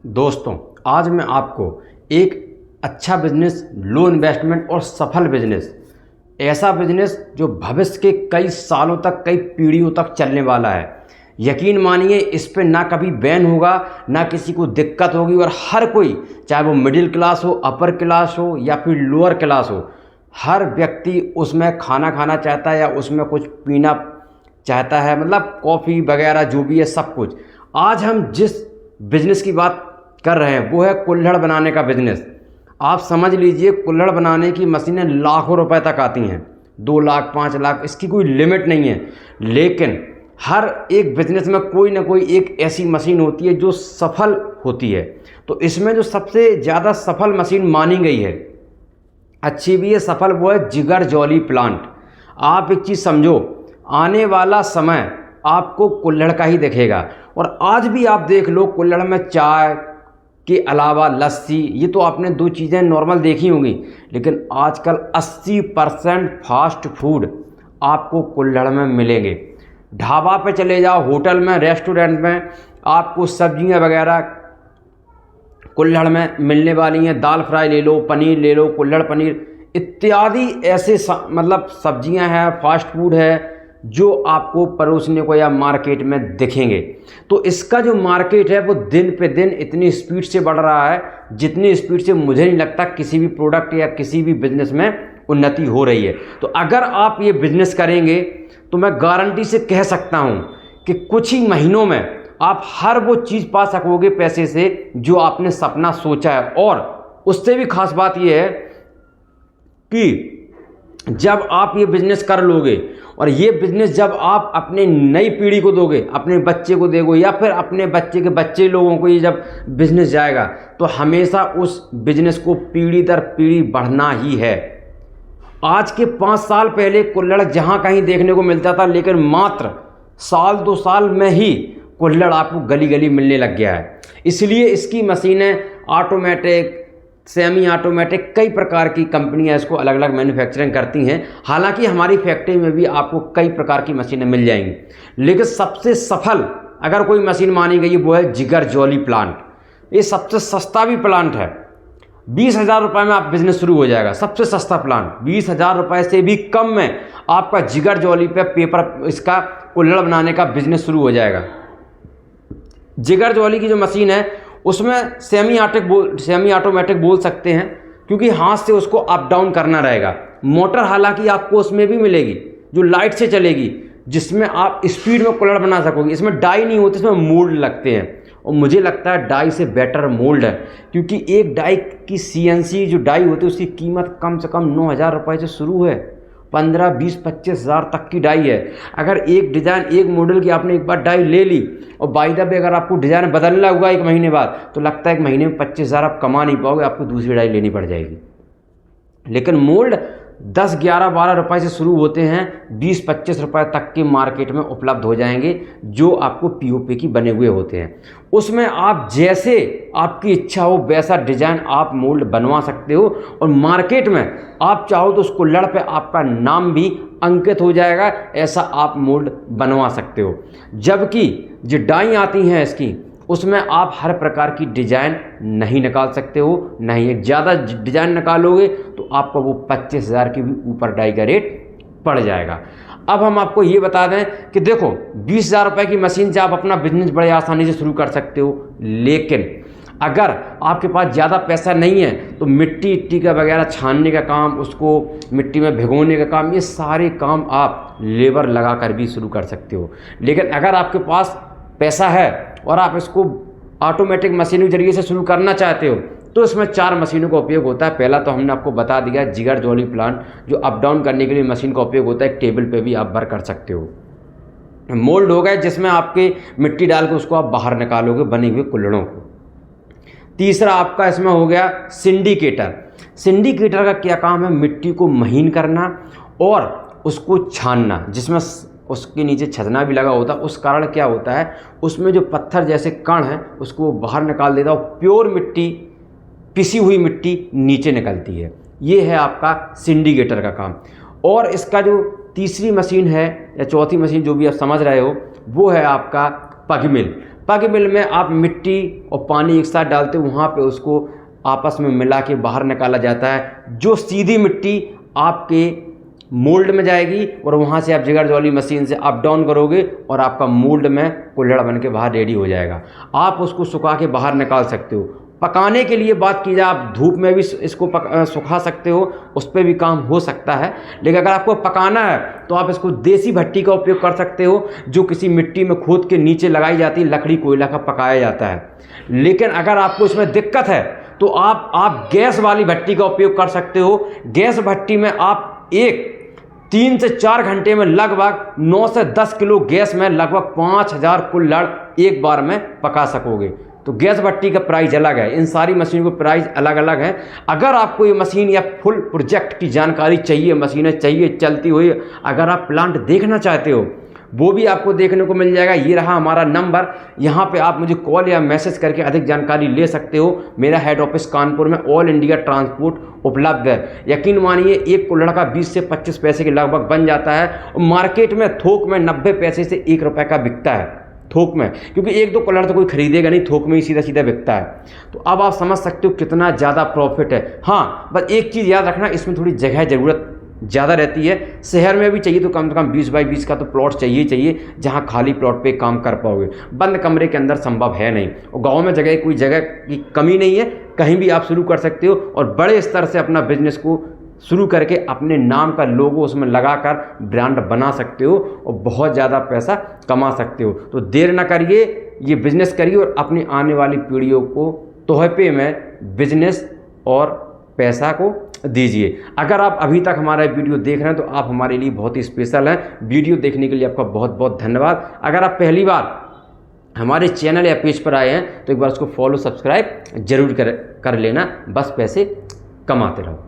दोस्तों, आज मैं आपको एक अच्छा बिजनेस, लो इन्वेस्टमेंट और सफल बिजनेस, ऐसा बिजनेस जो भविष्य के कई सालों तक, कई पीढ़ियों तक चलने वाला है। यकीन मानिए, इस पे ना कभी बैन होगा, ना किसी को दिक्कत होगी और हर कोई, चाहे वो मिडिल क्लास हो, अपर क्लास हो या फिर लोअर क्लास हो, हर व्यक्ति उसमें खाना खाना चाहता है या उसमें कुछ पीना चाहता है, मतलब कॉफ़ी वगैरह जो भी है सब कुछ। आज हम जिस बिजनेस की बात कर रहे हैं वो है कुल्हड़ बनाने का बिजनेस। आप समझ लीजिए, कुल्हड़ बनाने की मशीनें लाखों रुपए तक आती हैं, 2 लाख 5 लाख, इसकी कोई लिमिट नहीं है। लेकिन हर एक बिजनेस में कोई ना कोई एक ऐसी मशीन होती है जो सफल होती है। तो इसमें जो सबसे ज़्यादा सफल मशीन मानी गई है, अच्छी भी है, सफल, वो है जिगर जॉली प्लांट। आप एक चीज़ समझो, आने वाला समय आपको कुल्हड़ का ही दिखेगा। और आज भी आप देख लो, कुल्हड़ में चाय के अलावा लस्सी, ये तो आपने 2 चीज़ें नॉर्मल देखी होंगी, लेकिन आजकल 80% फास्ट फूड आपको कुल्हड़ में मिलेंगे। ढाबा पे चले जाओ, होटल में, रेस्टोरेंट में, आपको सब्जियां वगैरह कुल्हड़ में मिलने वाली हैं। दाल फ्राई ले लो, पनीर ले लो, कुल्हड़ पनीर इत्यादि ऐसे मतलब सब्जियां हैं, फास्ट फूड है जो आपको परोसने को या मार्केट में दिखेंगे। तो इसका जो मार्केट है वो दिन पे दिन इतनी स्पीड से बढ़ रहा है जितनी स्पीड से मुझे नहीं लगता किसी भी प्रोडक्ट या किसी भी बिजनेस में उन्नति हो रही है। तो अगर आप ये बिजनेस करेंगे तो मैं गारंटी से कह सकता हूँ कि कुछ ही महीनों में आप हर वो चीज़ पा सकोगे पैसे से जो आपने सपना सोचा है। और उससे भी खास बात यह है कि जब आप ये बिजनेस कर लोगे और ये बिजनेस जब आप अपने नई पीढ़ी को दोगे, अपने बच्चे को दोगे या फिर अपने बच्चे के बच्चे लोगों को, ये जब बिजनेस जाएगा तो हमेशा उस बिजनेस को पीढ़ी दर पीढ़ी बढ़ना ही है। आज के 5 साल पहले कुल्हड़ जहाँ कहीं देखने को मिलता था, लेकिन मात्र साल 2 साल में ही कुल्हड़ आपको गली गली मिलने लग गया है। इसलिए इसकी मशीनें ऑटोमेटिक, सेमी ऑटोमेटिक, कई प्रकार की कंपनियां इसको अलग अलग मैन्युफैक्चरिंग करती हैं। हालांकि हमारी फैक्ट्री में भी आपको कई प्रकार की मशीनें मिल जाएंगी, लेकिन सबसे सफल अगर कोई मशीन मानी गई वो है जिगर जॉली प्लांट। ये सबसे सस्ता भी प्लांट है, 20,000 रुपये में आप बिजनेस शुरू हो जाएगा। सबसे सस्ता प्लांट 20,000 रुपये से भी कम में आपका जिगर जॉली पे पेपर, इसका कुल्हड़ बनाने का बिजनेस शुरू हो जाएगा। जिगर जॉली की जो मशीन है उसमें सेमी ऑटोमेटिक बोल सकते हैं, क्योंकि हाथ से उसको अप डाउन करना रहेगा। मोटर हालांकि आपको उसमें भी मिलेगी जो लाइट से चलेगी, जिसमें आप स्पीड में कुल्हड़ बना सकोगे। इसमें डाई नहीं होती, इसमें मोल्ड लगते हैं और मुझे लगता है डाई से बेटर मोल्ड है, क्योंकि एक डाई की CNC जो डाई होती है उसकी कीमत कम से कम 9,000 रुपये से शुरू है, 15, 20, 25 हज़ार तक की डाई है। अगर एक डिज़ाइन, एक मॉडल की आपने एक बार डाई ले ली और बाय द वे अगर आपको डिज़ाइन बदलना हुआ 1 महीने बाद, तो लगता है 1 महीने में 25,000 आप कमा नहीं पाओगे, आपको दूसरी डाई लेनी पड़ जाएगी। लेकिन मोल्ड 10, 11, 12 रुपये से शुरू होते हैं, 20, 25 रुपये तक के मार्केट में उपलब्ध हो जाएंगे, जो आपको POP की बने हुए होते हैं। उसमें आप जैसे आपकी इच्छा हो वैसा डिज़ाइन आप मोल्ड बनवा सकते हो और मार्केट में आप चाहो तो उस कुल्हड़ पे आपका नाम भी अंकित हो जाएगा, ऐसा आप मोल्ड बनवा सकते हो। जबकि जो डाई आती हैं इसकी, उसमें आप हर प्रकार की डिज़ाइन नहीं निकाल सकते हो, नहीं है। ज़्यादा डिज़ाइन निकालोगे तो आपको वो 25,000 के भी ऊपर डाई का रेट पड़ जाएगा। अब हम आपको ये बता दें कि देखो, 20,000 रुपये की मशीन से आप अपना बिजनेस बड़े आसानी से शुरू कर सकते हो। लेकिन अगर आपके पास ज़्यादा पैसा नहीं है तो मिट्टी का वगैरह छानने का काम, उसको मिट्टी में भिगोने का काम, ये सारे काम आप लेबर लगा कर भी शुरू कर सकते हो। लेकिन अगर आपके पास पैसा है और आप इसको ऑटोमेटिक मशीन के जरिए से शुरू करना चाहते हो तो इसमें 4 मशीनों का उपयोग होता है। पहला तो हमने आपको बता दिया, जिगर जॉली प्लांट, जो अप डाउन करने के लिए मशीन का उपयोग होता है। एक टेबल पे भी आप भर कर सकते हो। मोल्ड हो गए जिसमें आपके मिट्टी डाल के उसको आप बाहर निकालोगे बने हुए कुल्हड़ों को। तीसरा आपका इसमें हो गया सिंडिकेटर। सिंडिकेटर का क्या काम है? मिट्टी को महीन करना और उसको छानना, जिसमें उसके नीचे छजना भी लगा होता है। उस कारण क्या होता है, उसमें जो पत्थर जैसे कण हैं उसको बाहर निकाल देता है और प्योर मिट्टी, पिसी हुई मिट्टी नीचे निकलती है। ये है आपका सिंडिकेटर का काम। और इसका जो तीसरी मशीन है या चौथी मशीन, जो भी आप समझ रहे हो, वो है आपका पग मिल। पाकी मिल में आप मिट्टी और पानी एक साथ डालते हो, वहाँ पे उसको आपस में मिला के बाहर निकाला जाता है, जो सीधी मिट्टी आपके मोल्ड में जाएगी और वहाँ से आप जिगर वाली मशीन से अप डाउन करोगे और आपका मोल्ड में कुल्हड़ बन के बाहर रेडी हो जाएगा। आप उसको सुखा के बाहर निकाल सकते हो। पकाने के लिए बात की जाए, आप धूप में भी इसको सुखा सकते हो, उस पर भी काम हो सकता है। लेकिन अगर आपको पकाना है तो आप इसको देसी भट्टी का उपयोग कर सकते हो, जो किसी मिट्टी में खोद के नीचे लगाई जाती है, लकड़ी कोयला का पकाया जाता है। लेकिन अगर आपको इसमें दिक्कत है तो आप गैस वाली भट्टी का उपयोग कर सकते हो। गैस भट्टी में आप 3 से 4 घंटे में लगभग 9 से 10 किलो गैस में लगभग 5000 कुल्हड़ एक बार में पका सकोगे। तो गैस भट्टी का प्राइस अलग है, इन सारी मशीनों के प्राइस अलग अलग हैं। अगर आपको ये मशीन या फुल प्रोजेक्ट की जानकारी चाहिए, मशीनें चाहिए चलती हुई, अगर आप प्लांट देखना चाहते हो, वो भी आपको देखने को मिल जाएगा। ये रहा हमारा नंबर, यहाँ पे आप मुझे कॉल या मैसेज करके अधिक जानकारी ले सकते हो। मेरा हेड ऑफिस कानपुर में ऑल इंडिया ट्रांसपोर्ट उपलब्ध है। यकीन मानिए एक कुल्हड़ का 20 से 25 पैसे के लगभग बन जाता है और मार्केट में थोक में 90 पैसे से 1 रुपये का बिकता है थोक में, क्योंकि 1-2 कुल्हड़ तो कोई खरीदेगा नहीं, थोक में ही सीधा सीधा बिकता है। तो अब आप समझ सकते हो कितना ज़्यादा प्रॉफिट है। हाँ, बस एक चीज़ याद रखना, इसमें थोड़ी जगह ज़रूरत ज़्यादा रहती है। शहर में भी चाहिए तो कम से कम 20 बाई 20 का तो प्लॉट चाहिए चाहिए, जहाँ खाली प्लॉट पे काम कर पाओगे। बंद कमरे के अंदर संभव है नहीं, और गांव में कोई जगह की कमी नहीं है, कहीं भी आप शुरू कर सकते हो और बड़े स्तर से अपना बिजनेस को शुरू करके अपने नाम का लोगो उसमें लगाकर ब्रांड बना सकते हो और बहुत ज़्यादा पैसा कमा सकते हो। तो देर ना करिए, ये बिजनेस करिए और अपनी आने वाली पीढ़ियों को तोहफे में बिजनेस और पैसा को दीजिए। अगर आप अभी तक हमारा वीडियो देख रहे हैं तो आप हमारे लिए बहुत ही स्पेशल हैं। वीडियो देखने के लिए आपका बहुत बहुत धन्यवाद। अगर आप पहली बार हमारे चैनल या पेज पर आए हैं तो एक बार उसको फॉलो सब्सक्राइब जरूर कर लेना। बस पैसे कमाते रहो।